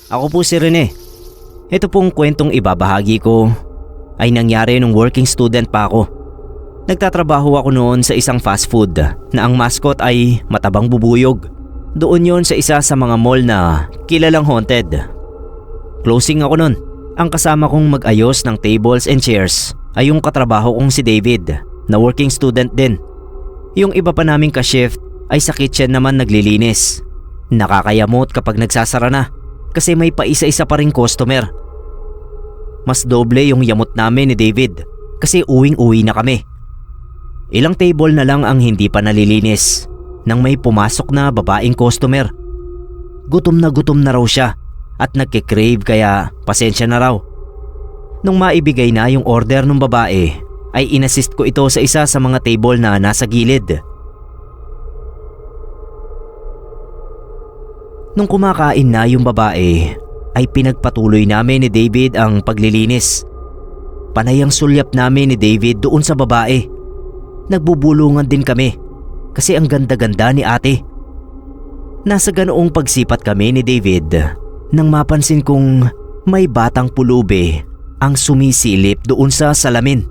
Ako po si Rene. Ito pong kwentong ibabahagi ko ay nangyari nung working student pa ako. Nagtatrabaho ako noon sa isang fast food na ang mascot ay matabang bubuyog. Doon yon sa isa sa mga mall na kilalang haunted. Closing ako noon. Ang kasama kong mag-ayos ng tables and chairs ay yung katrabaho kong si David na working student din. Yung iba pa naming ka-shift ay sa kitchen naman naglilinis. Nakakayamot kapag nagsasara na kasi may paisa-isa pa ring customer. Mas doble yung yamot namin ni David kasi uwing-uwi na kami. Ilang table na lang ang hindi pa nalilinis nang may pumasok na babaeng customer. Gutom na raw siya at nagkikrave kaya pasensya na raw. Nung maibigay na yung order ng babae ay inassist ko ito sa isa sa mga table na nasa gilid. Nung kumakain na yung babae ay pinagpatuloy namin ni David ang paglilinis. Panay ang sulyap namin ni David doon sa babae. Nagbubulungan din kami kasi ang ganda-ganda ni ate. Nasa ganoong pagsipat kami ni David nang mapansin kong may batang pulubi ang sumisilip doon sa salamin.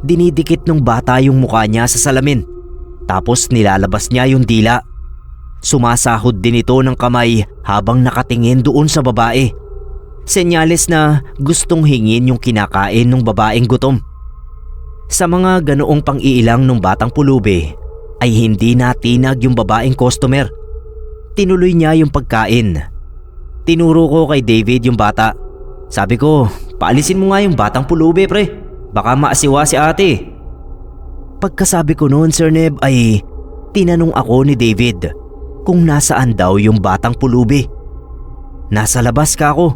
Dinidikit ng bata yung mukha niya sa salamin tapos nilalabas niya yung dila. Sumasahod din ito ng kamay habang nakatingin doon sa babae. Senyales na gustong hingin yung kinakain ng babaeng gutom. Sa mga ganoong pang-iilang ng batang pulubi ay hindi natinag yung babaeng customer. Tinuloy niya yung pagkain. Tinuro ko kay David yung bata. Sabi ko, paalisin mo nga yung batang pulubi pre. Baka maasiwa si ate. Pagkasabi ko noon Sir Neb ay tinanong ako ni David kung nasaan daw yung batang pulubi. Nasa labas ka ako.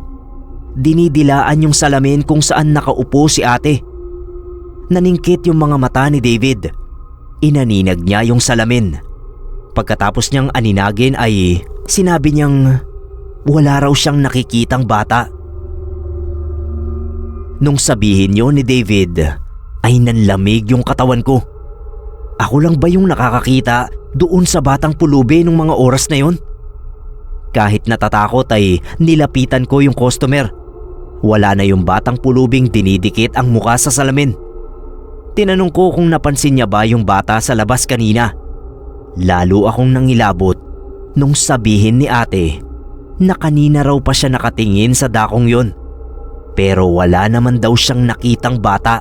Dinidilaan yung salamin kung saan nakaupo si ate. Naningkit yung mga mata ni David. Inaninag niya yung salamin. Pagkatapos niyang aninagin ay sinabi niyang wala raw siyang nakikitang bata. Nung sabihin niyo ni David ay nanlamig yung katawan ko. Ako lang ba yung nakakakita doon sa batang pulubi nung mga oras na yon? Kahit natatakot ay nilapitan ko yung customer. Wala na yung batang pulubing dinidikit ang mukha sa salamin. Tinanong ko kung napansin niya ba yung bata sa labas kanina. Lalo akong nangilabot nung sabihin ni ate na kanina raw pa siya nakatingin sa dakong yon. Pero wala naman daw siyang nakitang bata.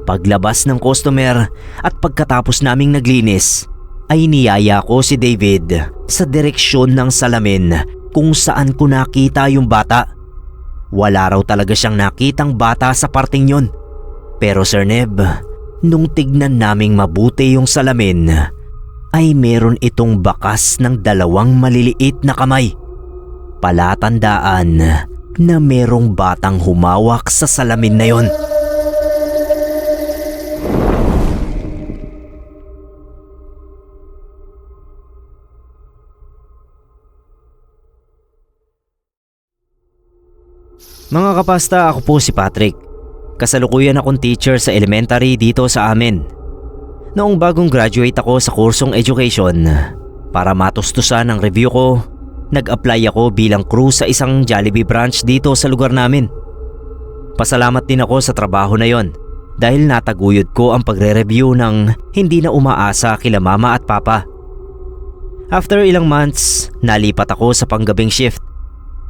Paglabas ng customer at pagkatapos naming naglinis ay niyaya ko si David sa direksyon ng salamin kung saan ko nakita yung bata. Wala raw talaga siyang nakitang bata sa parting yon. Pero Sir Neb, nung tignan naming mabuti yung salamin ay meron itong bakas ng dalawang maliliit na kamay. Palatandaan na merong batang humawak sa salamin na yon. Mga kapasta, ako po si Patrick. Kasalukuyan akong teacher sa elementary dito sa amin. Noong bagong graduate ako sa kursong education, para matustusan ang review ko, nag-apply ako bilang crew sa isang Jollibee branch dito sa lugar namin. Pasalamat din ako sa trabaho na yon dahil nataguyod ko ang pagre-review ng hindi na umaasa kila mama at papa. After ilang months, nalipat ako sa panggabing shift.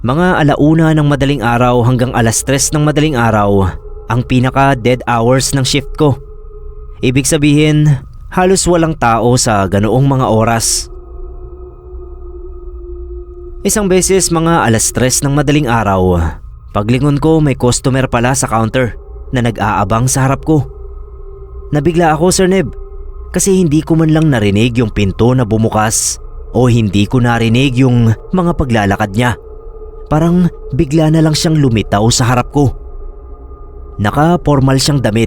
Mga 1:00 ng madaling araw hanggang 3:00 ng madaling araw ang pinaka-dead hours ng shift ko. Ibig sabihin, halos walang tao sa ganoong mga oras. Isang beses mga 3:00 ng madaling araw, paglingon ko may customer pala sa counter na nag-aabang sa harap ko. Nabigla ako Sir Neb kasi hindi ko man lang narinig yung pinto na bumukas o hindi ko narinig yung mga paglalakad niya. Parang bigla na lang siyang lumitaw sa harap ko. Naka-formal siyang damit,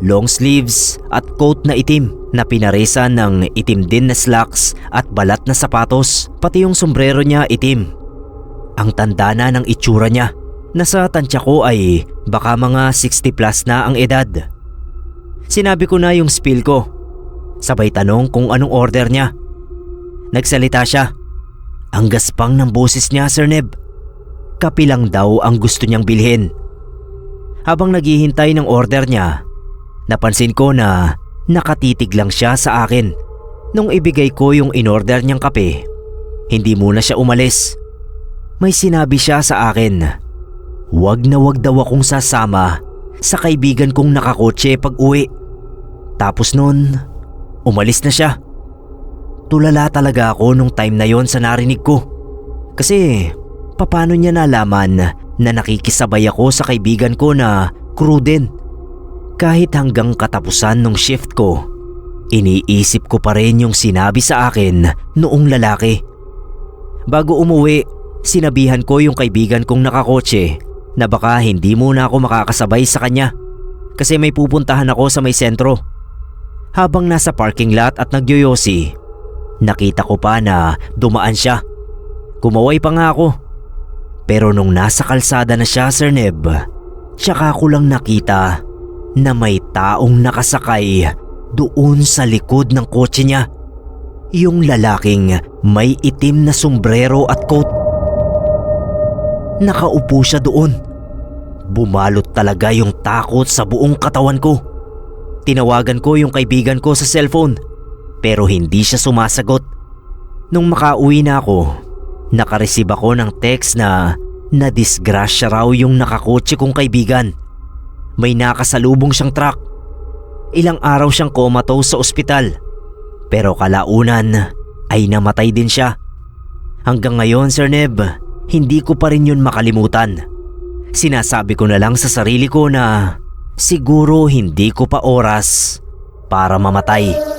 long sleeves at coat na itim na pinarisan ng itim din na slacks at balat na sapatos, pati yung sombrero niya itim. Ang tanda na ng itsura niya. Nasa tansya ko ay baka mga 60 plus na ang edad. Sinabi ko na yung spiel ko. Sabay tanong kung anong order niya. Nagsalita siya. Ang gaspang ng boses niya Sir Neb. kape lang daw ang gusto niyang bilhin. Habang naghihintay ng order niya, napansin ko na nakatitig lang siya sa akin. Nung ibigay ko yung inorder niyang kape, hindi muna siya umalis. May sinabi siya sa akin, wag na wag daw akong sasama sa kaibigan kong nakakotse pag uwi. Tapos nun, umalis na siya. Tulala talaga ako nung time na yon sa narinig ko. Kasi paano niya nalaman na nakikisabay ako sa kaibigan ko na crew din? Kahit hanggang katapusan ng shift ko, iniisip ko pa rin yung sinabi sa akin noong lalaki. Bago umuwi, sinabihan ko yung kaibigan kong nakakotse na baka hindi muna ako makakasabay sa kanya kasi may pupuntahan ako sa may sentro. Habang nasa parking lot at nagyoyosi, nakita ko pa na dumaan siya. Kumaway pa nga ako. Pero nung nasa kalsada na siya, Sir Neb, tsaka ko lang nakita na may taong nakasakay doon sa likod ng kotse niya. Yung lalaking may itim na sombrero at coat. Nakaupo siya doon. Bumalot talaga yung takot sa buong katawan ko. Tinawagan ko yung kaibigan ko sa cellphone pero hindi siya sumasagot. Nung makauwi na ako, nakareceive ako ng text na nadisgrasya raw yung nakakotse kong kaibigan. May nakasalubong siyang truck. Ilang araw siyang comatose sa ospital. Pero kalaunan ay namatay din siya. Hanggang ngayon, Sir Neb, hindi ko pa rin yun makalimutan. Sinasabi ko na lang sa sarili ko na siguro hindi ko pa oras para mamatay.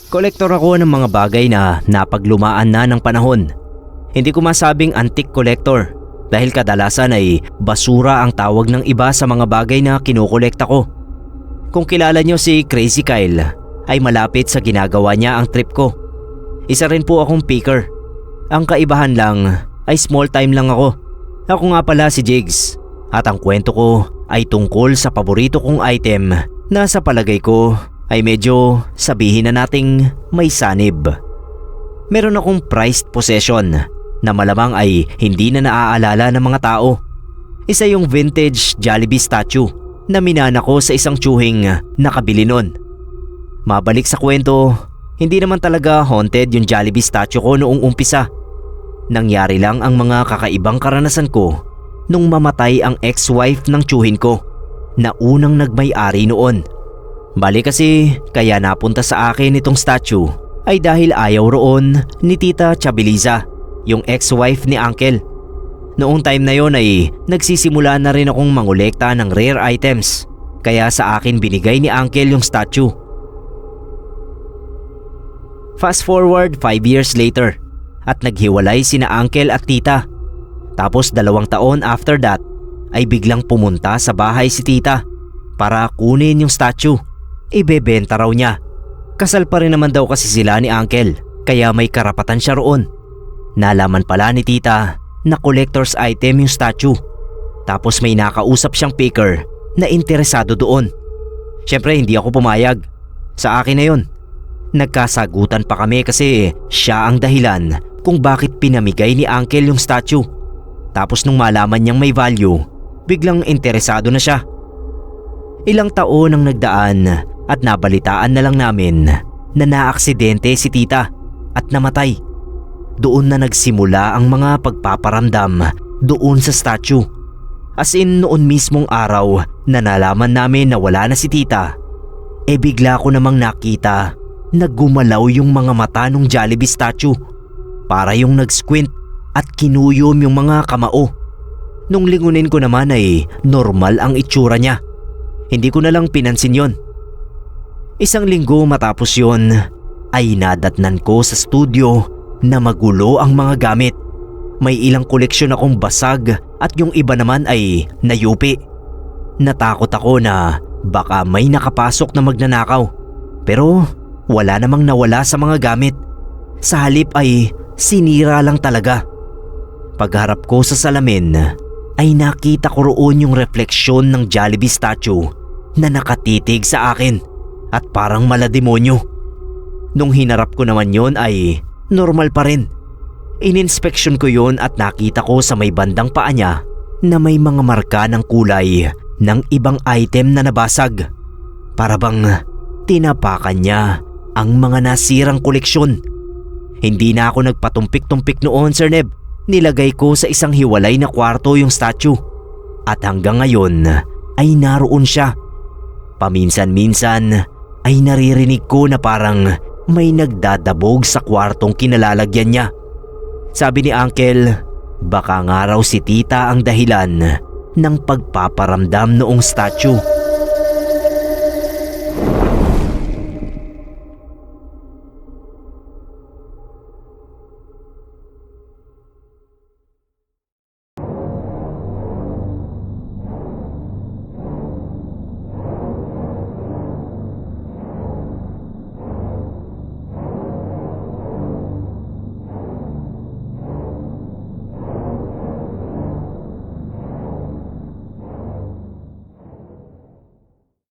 Kolektor ako ng mga bagay na napaglumaan na ng panahon. Hindi ko masabing antique collector dahil kadalasan ay basura ang tawag ng iba sa mga bagay na kinukolekta ko. Kung kilala nyo si Crazy Kyle, ay malapit sa ginagawa niya ang trip ko. Isa rin po akong picker. Ang kaibahan lang ay small time lang ako. Ako nga pala si Jigs at ang kwento ko ay tungkol sa paborito kong item na sa palagay ko ay medyo sabihin na nating may sanib. Meron akong prized possession na malamang ay hindi na naaalala ng mga tao. Isa yung vintage Jollibee statue na minana ko sa isang tsuhing nakabili nun. Mabalik sa kwento, hindi naman talaga haunted yung Jollibee statue ko noong umpisa. Nangyari lang ang mga kakaibang karanasan ko nung mamatay ang ex-wife ng tsuhin ko na unang nagmay-ari noon. Bali kasi kaya napunta sa akin itong statue ay dahil ayaw roon ni Tita Chabiliza, yung ex-wife ni Uncle. Noong time na yon ay nagsisimula na rin akong mangolekta ng rare items kaya sa akin binigay ni Uncle yung statue. Fast forward 5 years later at naghiwalay sina Uncle at Tita. Tapos 2 taon after that ay biglang pumunta sa bahay si Tita para kunin yung statue. Ibebenta raw niya. Kasal pa rin naman daw kasi sila ni Uncle kaya may karapatan siya roon. Nalaman pala ni Tita na collector's item yung statue. Tapos may nakausap siyang picker na interesado doon. Siyempre hindi ako pumayag. Sa akin na yun. Nagkasagutan pa kami kasi siya ang dahilan kung bakit pinamigay ni Uncle yung statue. Tapos nung malaman niyang may value, biglang interesado na siya. Ilang taon ang nagdaan at nabalitaan na lang namin na naaksidente si Tita at namatay. Doon na nagsimula ang mga pagpaparamdam doon sa statue. As in noon mismong araw na nalaman namin na wala na si Tita, bigla ko namang nakita na gumalaw yung mga mata ng Jollibee statue. Para yung nag-squint at kinuyom yung mga kamao. Nung lingunin ko naman ay normal ang itsura niya. Hindi ko na lang pinansin yon. Isang linggo matapos yon ay nadatnan ko sa studio na magulo ang mga gamit. May ilang koleksyon akong basag at yung iba naman ay nayupi. Natakot ako na baka may nakapasok na magnanakaw. Pero wala namang nawala sa mga gamit. Sa halip ay sinira lang talaga. Pagharap ko sa salamin ay nakita ko roon yung refleksyon ng Jollibee statue na nakatitig sa akin at parang malademonyo. Nung hinarap ko naman yon ay normal pa rin. Ininspeksyon ko yon at nakita ko sa may bandang paa niya na may mga marka ng kulay ng ibang item na nabasag. Para bang tinapakan niya ang mga nasirang koleksyon. Hindi na ako nagpatumpik-tumpik noon, Sir Neb. Nilagay ko sa isang hiwalay na kwarto yung statue. At hanggang ngayon ay naroon siya. Paminsan-minsan ay naririnig ko na parang may nagdadabog sa kwartong kinalalagyan niya. Sabi ni Uncle, baka nga raw si Tita ang dahilan ng pagpaparamdam noong statue.